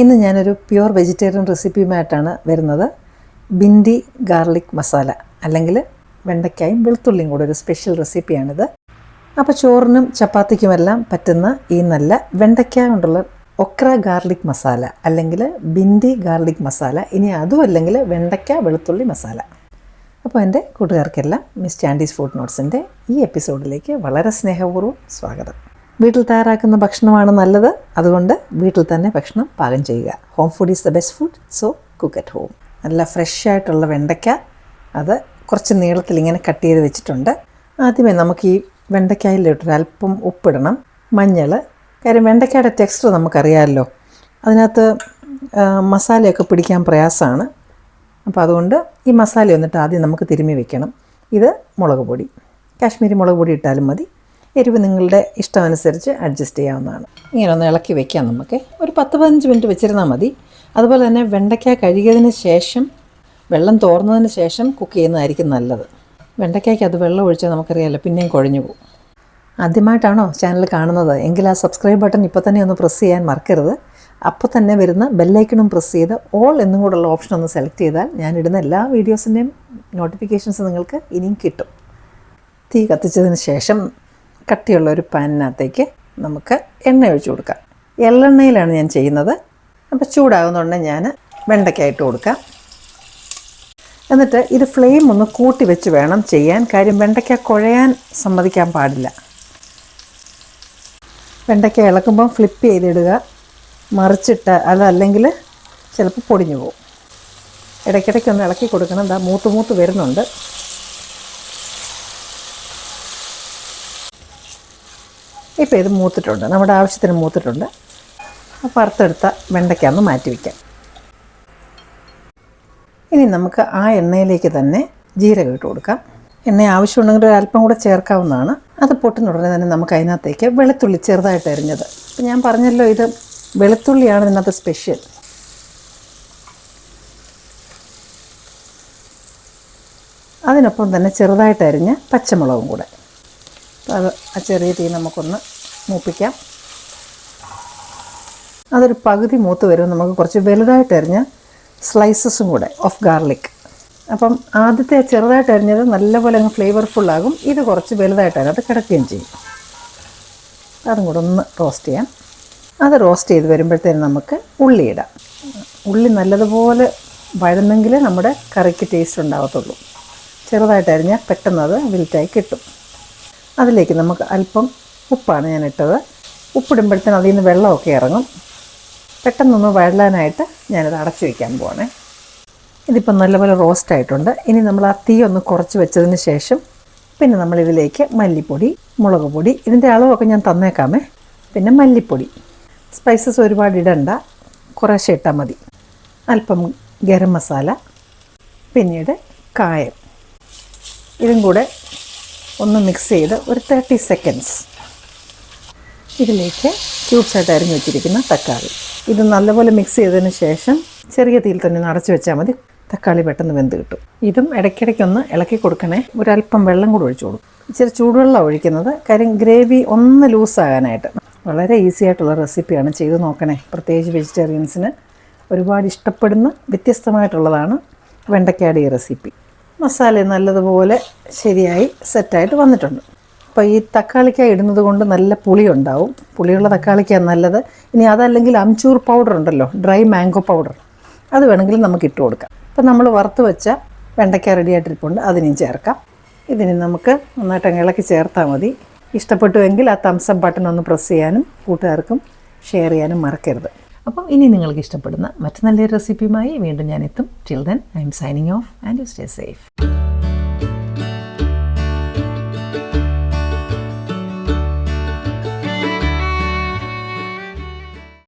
ഇന്ന് ഞാനൊരു pure vegetarian റെസിപ്പിയുമായിട്ടാണ് വരുന്നത്. ബിൻഡി ഗാർലിക് മസാല, അല്ലെങ്കിൽ വെണ്ടയ്ക്കായും വെളുത്തുള്ളിയും കൂടെ ഒരു സ്പെഷ്യൽ റെസിപ്പിയാണിത്. അപ്പോൾ ചോറിനും ചപ്പാത്തിക്കുമെല്ലാം പറ്റുന്ന ഈ നല്ല വെണ്ടയ്ക്ക കൊണ്ടുള്ള ഒക്ര ഗാർലിക് മസാല, അല്ലെങ്കിൽ ബിൻഡി ഗാർലിക് മസാല, ഇനി അതും അല്ലെങ്കിൽ വെണ്ടയ്ക്ക വെളുത്തുള്ളി മസാല. അപ്പോൾ എൻ്റെ കൂട്ടുകാർക്കെല്ലാം മിസ് ചാൻഡീസ് ഫുഡ് നോട്ട്സിൻ്റെ ഈ എപ്പിസോഡിലേക്ക് വളരെ സ്നേഹപൂർവ്വം സ്വാഗതം. വീട്ടിൽ തയ്യാറാക്കുന്ന ഭക്ഷണമാണ് നല്ലത്, അതുകൊണ്ട് വീട്ടിൽ തന്നെ ഭക്ഷണം പാകം ചെയ്യുക. Home food is the best food, so cook at home. നല്ല ഫ്രഷ് ആയിട്ടുള്ള വെണ്ടയ്ക്ക, അത് കുറച്ച് നീളത്തിൽ ഇങ്ങനെ കട്ട് ചെയ്ത് വെച്ചിട്ടുണ്ട്. ആദ്യമേ നമുക്ക് ഈ വെണ്ടയ്ക്കായിലോട്ടൊരു അല്പം ഉപ്പിടണം, മഞ്ഞൾ. കാര്യം വെണ്ടയ്ക്കയുടെ ടെക്സ്ചർ നമുക്കറിയാമല്ലോ, അതിനകത്ത് മസാലയൊക്കെ പിടിക്കാൻ പ്രയാസമാണ്. അപ്പോൾ അതുകൊണ്ട് ഈ മസാല വന്നിട്ട് ആദ്യം നമുക്ക് തിരുമ്മി വെക്കണം. ഇത് മുളക് പൊടി, കാശ്മീരി മുളക് പൊടി ഇട്ടാലും മതി. എരിവ് നിങ്ങളുടെ ഇഷ്ടമനുസരിച്ച് അഡ്ജസ്റ്റ് ചെയ്യാവുന്നതാണ്. ഇങ്ങനെ ഒന്ന് ഇളക്കി വെക്കാം. നമുക്ക് ഒരു 10-15 മിനിറ്റ് വെച്ചിരുന്നാൽ മതി. അതുപോലെ തന്നെ വെണ്ടയ്ക്ക കഴുകിയതിന് ശേഷം, വെള്ളം തോർന്നതിന് ശേഷം കുക്ക് ചെയ്യുന്നതായിരിക്കും നല്ലത്. വെണ്ടയ്ക്കയ്ക്ക് അത് വെള്ളം ഒഴിച്ചാൽ നമുക്കറിയാമല്ലോ, പിന്നെയും കുഴഞ്ഞു പോകും. ആദ്യമായിട്ടാണോ ചാനൽ കാണുന്നത് എങ്കിൽ ആ സബ്സ്ക്രൈബ് ബട്ടൺ ഇപ്പോൾ തന്നെ ഒന്ന് പ്രസ് ചെയ്യാൻ മറക്കരുത്. അപ്പോൾ തന്നെ വരുന്ന ബെല്ലൈക്കണും പ്രസ് ചെയ്ത് ഓൾ എന്നും കൂടെയുള്ള ഓപ്ഷൻ ഒന്ന് സെലക്ട് ചെയ്താൽ ഞാനിടുന്ന എല്ലാ വീഡിയോസിൻ്റെയും നോട്ടിഫിക്കേഷൻസ് നിങ്ങൾക്ക് ഇനിയും കിട്ടും. തീ കത്തിച്ചതിന് ശേഷം കട്ടിയുള്ള ഒരു പാനിനകത്തേക്ക് നമുക്ക് എണ്ണ ഒഴിച്ചു കൊടുക്കാം. എള്ളെണ്ണയിലാണ് ഞാൻ ചെയ്യുന്നത്. അപ്പോൾ ചൂടാകുന്നതുകൊണ്ട് ഞാൻ വെണ്ടയ്ക്ക ഇട്ട് കൊടുക്കാം. എന്നിട്ട് ഇത് ഫ്ലെയിം ഒന്ന് കൂട്ടി വെച്ച് വേണം ചെയ്യാൻ. കാര്യം വെണ്ടയ്ക്ക കുഴയാൻ സമ്മതിക്കാൻ പാടില്ല. വെണ്ടയ്ക്ക ഇളക്കുമ്പം ഫ്ലിപ്പ് ചെയ്തിടുക, മറിച്ചിട്ട് അതല്ലെങ്കിൽ ചിലപ്പോൾ പൊടിഞ്ഞു പോകും. ഇടയ്ക്കിടയ്ക്കൊന്ന് ഇളക്കി കൊടുക്കണം. ദാ മൂത്ത് വരുന്നുണ്ട്. ഇപ്പോൾ ഇത് മൂത്തിട്ടുണ്ട്, നമ്മുടെ ആവശ്യത്തിന് മൂത്തിട്ടുണ്ട്. അപ്പോൾ അറുത്തെടുത്ത വെണ്ടയ്ക്ക ഒന്ന് മാറ്റി വയ്ക്കാം. ഇനി നമുക്ക് ആ എണ്ണയിലേക്ക് തന്നെ ജീരകം ഇട്ട് കൊടുക്കാം. എണ്ണ ആവശ്യമുണ്ടെങ്കിൽ ഒരു അല്പം കൂടെ ചേർക്കാവുന്നതാണ്. അത് പൊട്ടുന്ന ഉടനെ തന്നെ നമുക്ക് അതിനകത്തേക്ക് വെളുത്തുള്ളി ചെറുതായിട്ട് അരിഞ്ഞത്. അപ്പോൾ ഞാൻ പറഞ്ഞല്ലോ, ഇത് വെളുത്തുള്ളിയാണ് ഇതിനകത്ത് സ്പെഷ്യൽ. അതിനൊപ്പം തന്നെ ചെറുതായിട്ട് അരിഞ്ഞ പച്ചമുളകും കൂടെ. അത് ആ ചെറിയ തീ നമുക്കൊന്ന് മൂപ്പിക്കാം. അതൊരു പകുതി മൂത്ത് വരും. നമുക്ക് കുറച്ച് വലുതായിട്ട് അരിഞ്ഞ സ്ലൈസസും കൂടെ ഓഫ് ഗാർലിക്. അപ്പം ആദ്യത്തെ ചെറുതായിട്ട് അരിഞ്ഞത് നല്ലപോലെ അങ്ങ് ഫ്ലേവർഫുള്ളാകും. ഇത് കുറച്ച് വലുതായിട്ട് അതിനകത്ത് കിടക്കുകയും ചെയ്യും. അതും കൂടെ ഒന്ന് റോസ്റ്റ് ചെയ്യാം. അത് റോസ്റ്റ് ചെയ്ത് വരുമ്പോഴത്തേനും നമുക്ക് ഉള്ളി ഇടാം. ഉള്ളി നല്ലതുപോലെ വഴന്നെങ്കിലേ നമ്മുടെ കറിക്ക് ടേസ്റ്റ് ഉണ്ടാകത്തുള്ളൂ. ചെറുതായിട്ട് അരിഞ്ഞാൽ പെട്ടെന്ന് അത് വിൽറ്റായി കിട്ടും. അതിലേക്ക് നമുക്ക് അല്പം ഉപ്പാണ് ഞാൻ ഇട്ടത്. ഉപ്പിടുമ്പോഴത്തേനും അതിൽ നിന്ന് വെള്ളമൊക്കെ ഇറങ്ങും. പെട്ടെന്നൊന്ന് വഴലാനായിട്ട് ഞാനത് അടച്ചു വയ്ക്കാൻ പോവാണേ. ഇതിപ്പം നല്ലപോലെ റോസ്റ്റ് ആയിട്ടുണ്ട്. ഇനി നമ്മൾ ആ തീ ഒന്ന് കുറച്ച് വെച്ചതിന് ശേഷം പിന്നെ നമ്മളിതിലേക്ക് മല്ലിപ്പൊടി, മുളക് പൊടി, ഇതിൻ്റെ അളവൊക്കെ ഞാൻ തന്നേക്കാമേ. പിന്നെ മല്ലിപ്പൊടി, സ്പൈസസ് ഒരുപാട് ഇടണ്ട, കുറേശ്ശെ ഇട്ടാൽ മതി. അല്പം ഗരം മസാല, പിന്നീട് കായം. ഇതും കൂടെ ഒന്ന് മിക്സ് ചെയ്ത് ഒരു 30 സെക്കൻഡ്സ്. ഇതിലേക്ക് ക്യൂബ്സായിട്ട് അരിഞ്ഞ് വെച്ചിരിക്കുന്ന തക്കാളി, ഇത് നല്ലപോലെ മിക്സ് ചെയ്തതിന് ശേഷം ചെറിയ തീയിൽ തന്നെ അടച്ചു വെച്ചാൽ മതി. തക്കാളി പെട്ടെന്ന് വെന്ത് കിട്ടും. ഇതും ഇടയ്ക്കിടയ്ക്കൊന്ന് ഇളക്കി കൊടുക്കണേ. ഒരല്പം വെള്ളം കൂടെ ഒഴിച്ചു കൊടുക്കും. ഇച്ചിരി ചൂടുവെള്ളം ഒഴിക്കുന്നത്, കാര്യം ഗ്രേവി ഒന്ന് ലൂസാകാനായിട്ട്. വളരെ ഈസി ആയിട്ടുള്ള റെസിപ്പിയാണ്, ചെയ്ത് നോക്കണേ. പ്രത്യേകിച്ച് വെജിറ്റേറിയൻസിന് ഒരുപാട് ഇഷ്ടപ്പെടുന്ന വ്യത്യസ്തമായിട്ടുള്ളതാണ് വെണ്ടയ്ക്കയുടെ ഈ റെസിപ്പി. മസാല നല്ലതുപോലെ ശരിയായി സെറ്റായിട്ട് വന്നിട്ടുണ്ട്. അപ്പോൾ ഈ തക്കാളിക്ക ഇടുന്നത് കൊണ്ട് നല്ല പുളി ഉണ്ടാവും. പുളിയുള്ള തക്കാളിക്കാണ് നല്ലത്. ഇനി അതല്ലെങ്കിൽ അംചൂർ പൗഡർ ഉണ്ടല്ലോ, ഡ്രൈ മാംഗോ പൗഡർ, അത് വേണമെങ്കിലും നമുക്ക് ഇട്ട് കൊടുക്കാം. അപ്പോൾ നമ്മൾ വറുത്ത് വെച്ച വെണ്ടയ്ക്ക റെഡി ആയിട്ടിരിപ്പുണ്ട്, അതിനും ചേർക്കാം. ഇതിന് നമുക്ക് നന്നായിട്ട് ഇളക്കി ചേർത്താൽ മതി. ഇഷ്ടപ്പെട്ടുവെങ്കിൽ ആ തംസ് അപ്പ് ബട്ടൺ ഒന്ന് പ്രസ് ചെയ്യാനും കൂട്ടുകാർക്കും ഷെയർ ചെയ്യാനും മറക്കരുത്. അപ്പോൾ ഇനി നിങ്ങൾക്ക് ഇഷ്ടപ്പെടുന്ന മറ്റു നല്ലൊരു റെസിപ്പിയുമായി വീണ്ടും ഞാൻ എത്തും. Till then I M signing off and you stay safe.